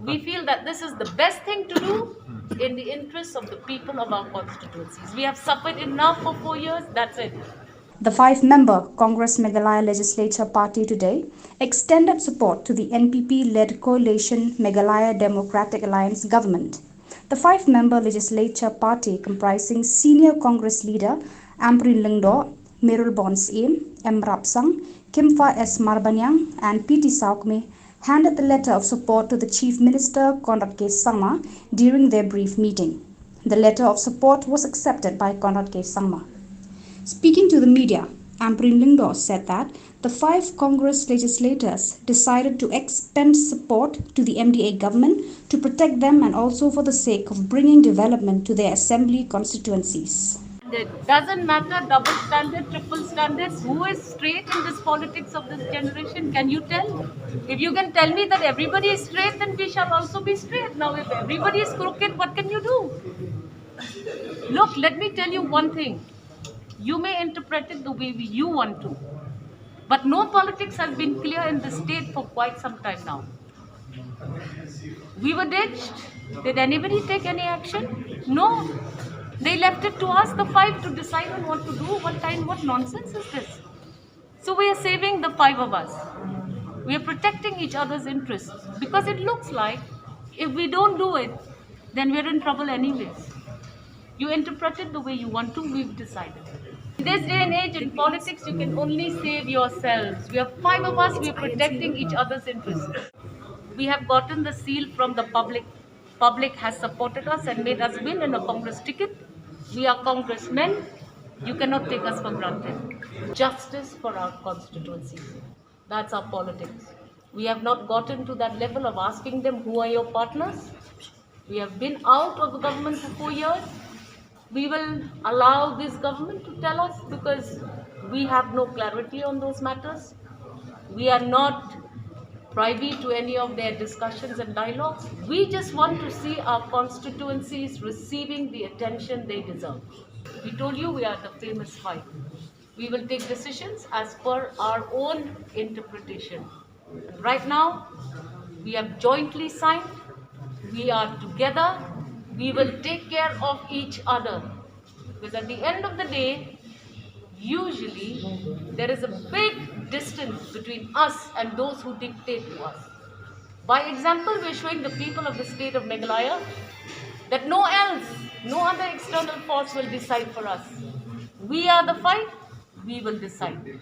We feel that this is the best thing to do in the interests of the people of our constituencies. We have suffered enough for 4 years, that's it. The five-member Congress Meghalaya Legislature Party today extended support to the NPP-led coalition Meghalaya Democratic Alliance government. The five-member Legislature Party, comprising senior Congress leader Amprin Lingdo, Merul Bons M. Rapsang, Kimfa S. Marbanyang, and P.T. Saukme, handed the letter of support to the Chief Minister Conrad K. Sangma during their brief meeting. The letter of support was accepted by Conrad K. Sangma. Speaking to the media, Amprin Lingdo said that the five Congress legislators decided to extend support to the MDA government to protect them and also for the sake of bringing development to their assembly constituencies. It doesn't matter double standard, triple standards. Who is straight in this politics of this generation? Can you tell? If you can tell me that everybody is straight, then we shall also be straight. Now, if everybody is crooked, what can you do? Look, let me tell you one thing. You may interpret it the way you want to. But no politics has been clear in the state for quite some time now. We were ditched. Did anybody take any action? No. They left it to us, the five, to decide on what to do. What nonsense is this? So we are saving the five of us. We are protecting each other's interests. Because it looks like if we don't do it, then we're in trouble anyways. You interpret it the way you want to, we've decided. In this day and age, in politics, you can only save yourselves. We are five of us, we are protecting each other's interests. We have gotten the seal from the public. Public has supported us and made us win in a Congress ticket. We are congressmen. You cannot take us for granted. Justice for our constituency. That's our politics. We have not gotten to that level of asking them, who are your partners? We have been out of the government for 4 years. We will allow this government to tell us because we have no clarity on those matters. We are not privy to any of their discussions and dialogues. We just want to see our constituencies receiving the attention they deserve. We told you we are the famous five. We will take decisions as per our own interpretation. And right now, we have jointly signed. We are together. We will take care of each other. Because at the end of the day, usually there is a big distance between us and those who dictate to us. By example, we are showing the people of the state of Meghalaya that no other external force will decide for us. We are the fight, we will decide.